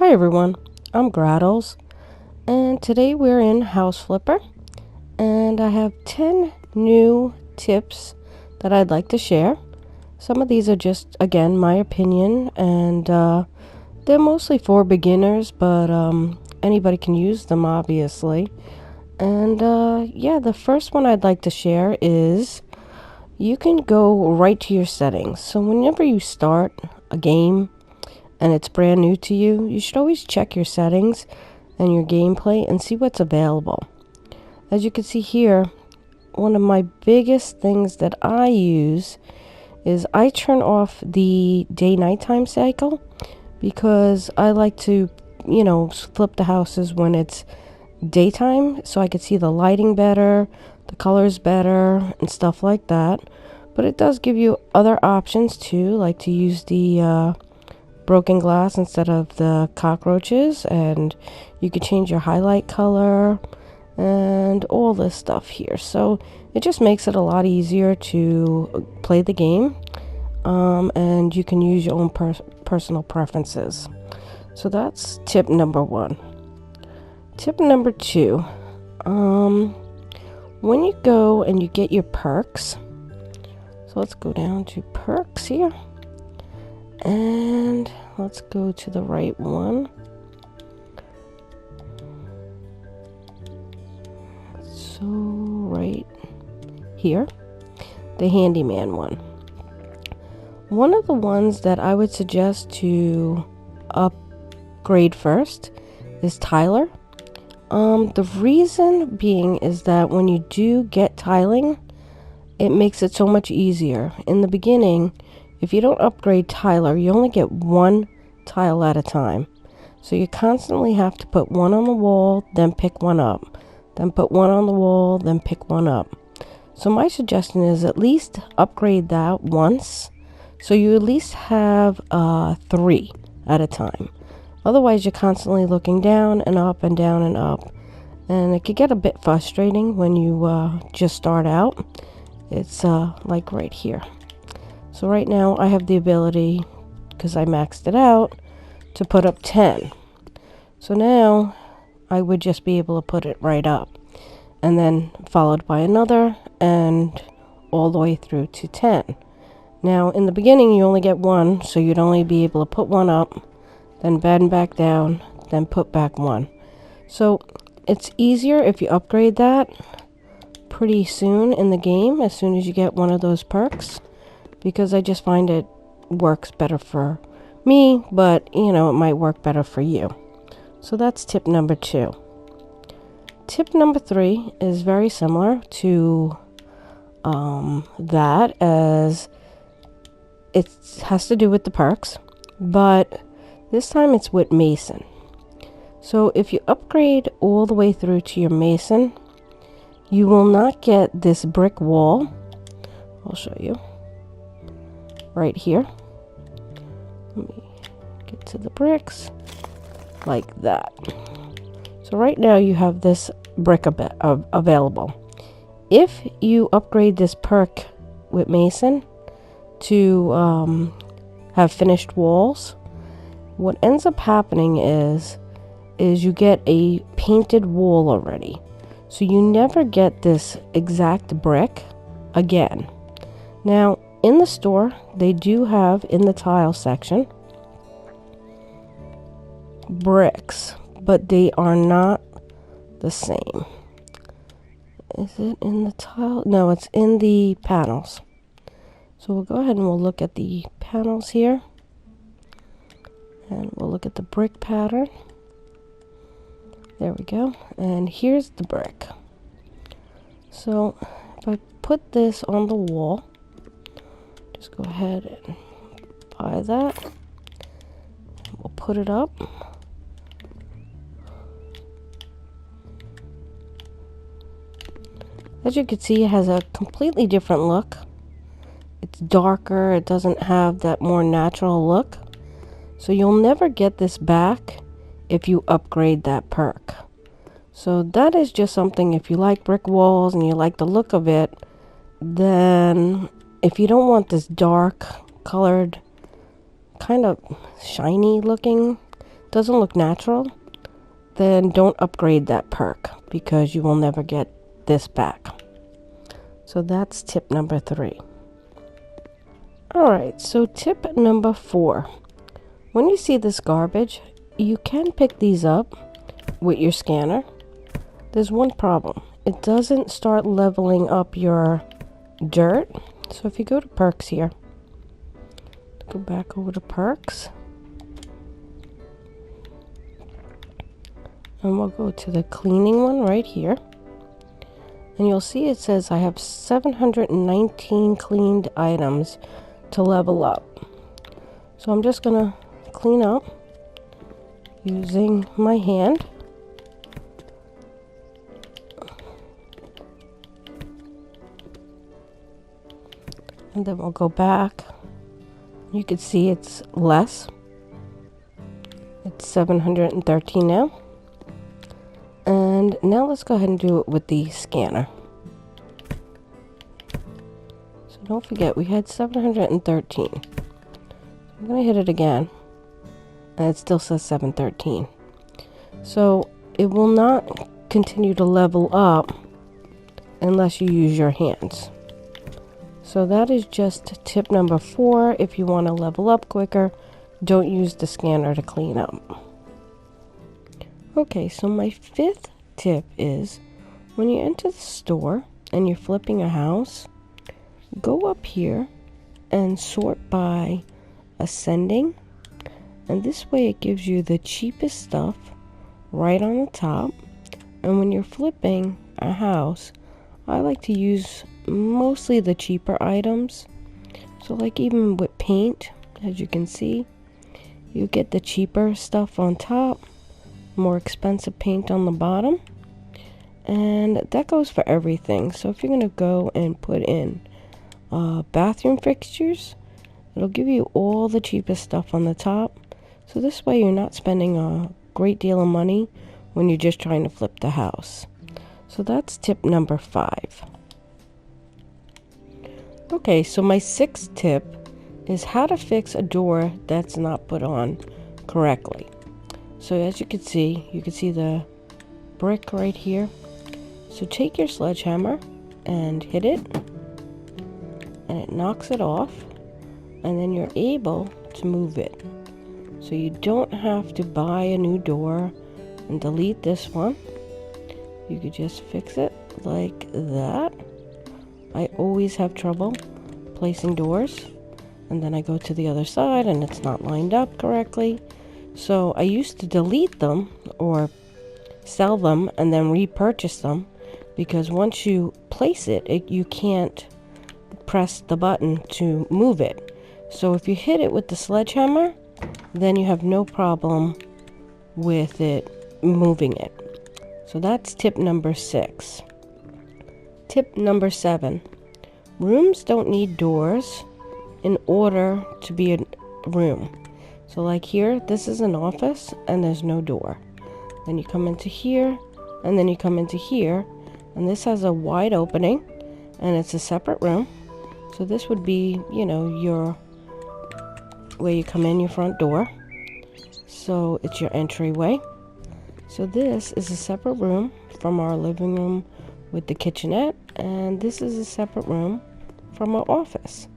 Hi everyone, I'm Grahtles, and today we're in House Flipper, and I have 10 new tips that I'd like to share. Some of these are just, again, my opinion, and they're mostly for beginners, but anybody can use them, obviously. And yeah, the first one I'd like to share is you can go right to your settings. So whenever you start a game, and it's brand new to you, you should always check your settings and your gameplay and see what's available. As you can see here, one of my biggest things that I use is I turn off the day-nighttime cycle because I like to, flip the houses when it's daytime so I could see the lighting better, the colors better, and stuff like that. But it does give you other options too, like to use the broken glass instead of the cockroaches, and you could change your highlight color and all this stuff here. So it just makes it a lot easier to play the game, and you can use your own personal preferences. So that's tip number 1. Tip number 2, when you go and you get your perks, so let's go down to perks here. And let's go to the right one. So right here, the handyman one. One of the ones that I would suggest to upgrade first is Tyler. The reason being is that when you do get tiling, it makes it so much easier. In the beginning, if you don't upgrade Tyler, you only get one tile at a time. So you constantly have to put one on the wall, then pick one up. Then put one on the wall, then pick one up. So my suggestion is at least upgrade that once, so you at least have 3 at a time. Otherwise, you're constantly looking down and up and down and up. And it could get a bit frustrating when you just start out. It's like right here. So right now I have the ability, because I maxed it out, to put up 10. So now I would just be able to put it right up, and then followed by another, and all the way through to 10. Now in the beginning you only get 1, so you'd only be able to put 1 up, then bend back down, then put back 1. So it's easier if you upgrade that pretty soon in the game, as soon as you get one of those perks, because I just find it works better for me, but it might work better for you. So that's tip number 2. Tip number 3 is very similar to that, as it has to do with the perks, but this time it's with Mason. So if you upgrade all the way through to your Mason, you will not get this brick wall. I'll show you. Right here. Let me get to the bricks like that. So right now you have this brick available. If you upgrade this perk with Mason to have finished walls, what ends up happening is you get a painted wall already. So you never get this exact brick again. Now in the store, they do have, in the tile section, bricks, but they are not the same. Is it in the tile? No, it's in the panels. So we'll go ahead and we'll look at the panels here. And we'll look at the brick pattern. There we go. And here's the brick. So if I put this on the wall, just go ahead and buy that. We'll put it up. As you can see, it has a completely different look. It's darker. It doesn't have that more natural look. So you'll never get this back if you upgrade that perk. So that is just something, if you like brick walls and you like the look of it, then if you don't want this dark colored, kind of shiny looking, doesn't look natural, then don't upgrade that perk because you will never get this back. So that's tip number 3. Alright, so tip number 4. When you see this garbage, you can pick these up with your scanner. There's one problem. It doesn't start leveling up your dirt. So if you go to perks here, go back over to perks, and we'll go to the cleaning one right here. And you'll see it says I have 719 cleaned items to level up. So I'm just gonna clean up using my hand. And then we'll go back. You can see it's less. It's 713 now. And now let's go ahead and do it with the scanner. So don't forget, we had 713. I'm going to hit it again. And it still says 713. So it will not continue to level up unless you use your hands. So that is just tip number 4. If you want to level up quicker, don't use the scanner to clean up. Okay, so my 5th tip is when you enter the store and you're flipping a house, go up here and sort by ascending. And this way it gives you the cheapest stuff right on the top. And when you're flipping a house, I like to use mostly the cheaper items. So like even with paint, as you can see, you get the cheaper stuff on top, more expensive paint on the bottom. And that goes for everything. So if you're going to go and put in bathroom fixtures, it'll give you all the cheapest stuff on the top. So this way you're not spending a great deal of money when you're just trying to flip the house. So that's tip number 5. Okay, so my 6th tip is how to fix a door that's not put on correctly. So as you can see the brick right here. So take your sledgehammer and hit it, and it knocks it off, and then you're able to move it. So you don't have to buy a new door and delete this one. You could just fix it like that. I always have trouble placing doors, and then I go to the other side and it's not lined up correctly. So I used to delete them or sell them and then repurchase them, because once you place it, you can't press the button to move it. So if you hit it with the sledgehammer, then you have no problem with it moving it. So that's tip number 6. Tip number 7. Rooms don't need doors in order to be a room. So like here, this is an office and there's no door. Then you come into here, and then you come into here, and this has a wide opening and it's a separate room. So this would be, your where you come in, your front door. So it's your entryway. So this is a separate room from our living room with the kitchenette, and this is a separate room from our office.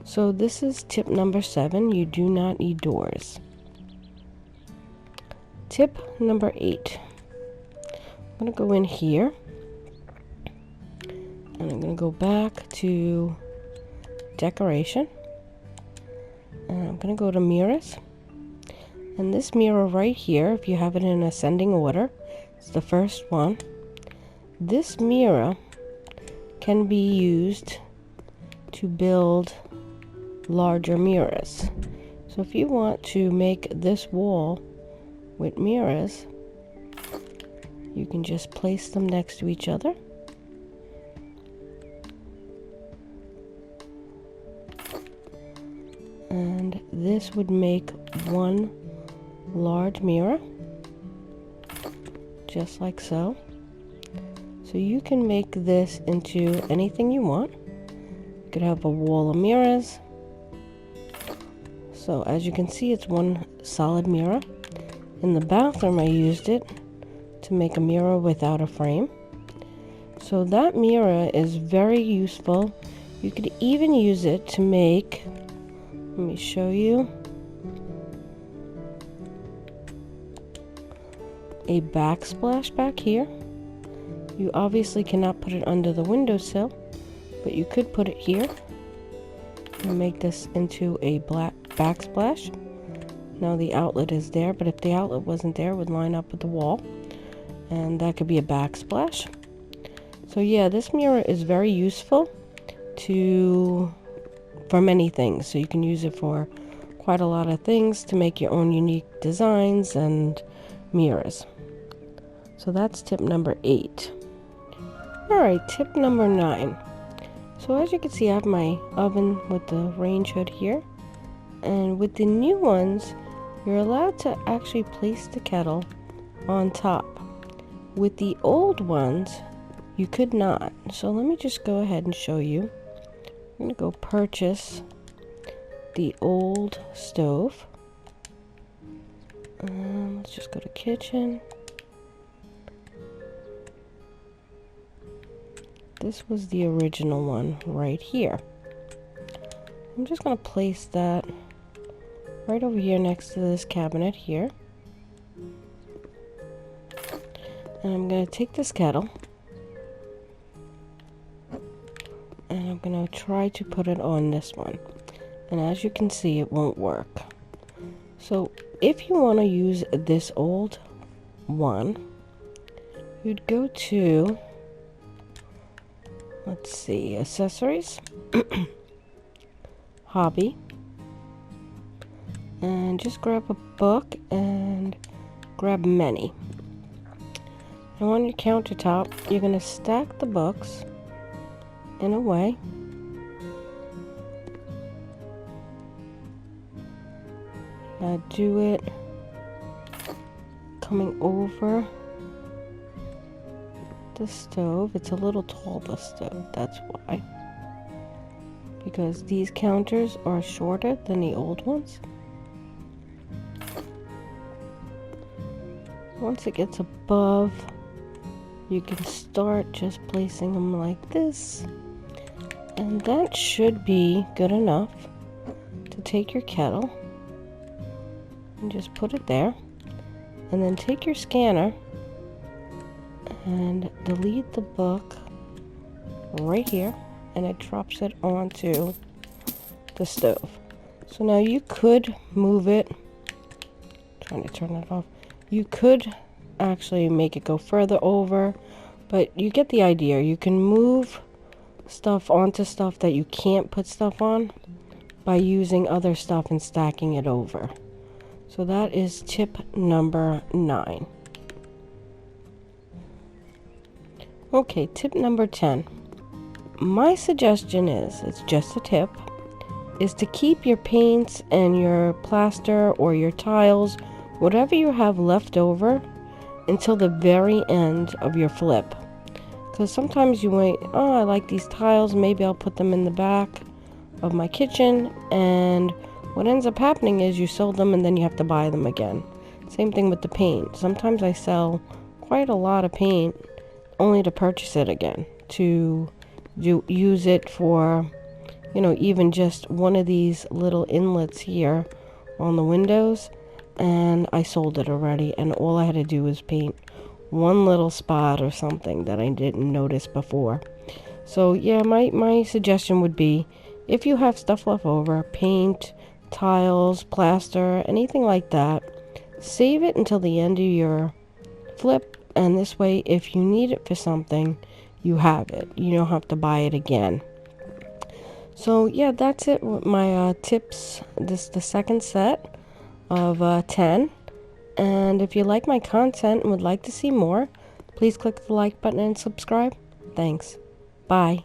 So this is tip number 7. You do not need doors. Tip number 8. I'm going to go in here, and I'm going to go back to decoration, and I'm going to go to mirrors. And this mirror right here, if you have it in ascending order, it's the first one. This mirror can be used to build larger mirrors. So if you want to make this wall with mirrors, you can just place them next to each other. And this would make one large mirror, just like so. So you can make this into anything you want. You could have a wall of mirrors. So as you can see, it's one solid mirror. In the bathroom, I used it to make a mirror without a frame. So that mirror is very useful. You could even use it to make, let me show you, a backsplash back here. You obviously cannot put it under the windowsill, but you could put it here and make this into a black backsplash. Now the outlet is there, but if the outlet wasn't there, it would line up with the wall, and that could be a backsplash. So yeah, this mirror is very useful for many things. So you can use it for quite a lot of things to make your own unique designs and mirrors. So that's tip number 8. Alright, tip number 9. So as you can see, I have my oven with the range hood here. And with the new ones, you're allowed to actually place the kettle on top. With the old ones, you could not. So let me just go ahead and show you. I'm going to go purchase the old stove. Let's just go to kitchen. This was the original one right here. I'm just going to place that right over here next to this cabinet here. And I'm going to take this kettle and I'm going to try to put it on this one. And as you can see, it won't work. So if you want to use this old one, you'd go to, let's see, accessories, hobby, and just grab a book and grab many. And on your countertop, you're going to stack the books in a way do it coming over the stove. It's a little tall, the stove, that's why. Because these counters are shorter than the old ones. Once it gets above, you can start just placing them like this. And that should be good enough to take your kettle and just put it there. And then take your scanner and delete the book right here, and it drops it onto the stove. So now you could move it, trying to turn it off. You could actually make it go further over, but you get the idea. You can move stuff onto stuff that you can't put stuff on by using other stuff and stacking it over. So that is tip number 9. Okay, tip number 10. My suggestion is, it's just a tip, is to keep your paints and your plaster or your tiles, whatever you have left over, until the very end of your flip. Because sometimes you might, oh, I like these tiles, maybe I'll put them in the back of my kitchen, and what ends up happening is you sell them and then you have to buy them again. Same thing with the paint. Sometimes I sell quite a lot of paint only to purchase it again, to use it for, you know, even just one of these little inlets here on the windows, and I sold it already, and all I had to do was paint one little spot or something that I didn't notice before. So yeah, my suggestion would be, if you have stuff left over, paint, tiles, plaster, anything like that, save it until the end of your flip, and this way if you need it for something, you have it. You don't have to buy it again. So yeah, that's it with my tips. This is the second set of 10. And if you like my content and would like to see more, please click the like button and subscribe. Thanks. Bye.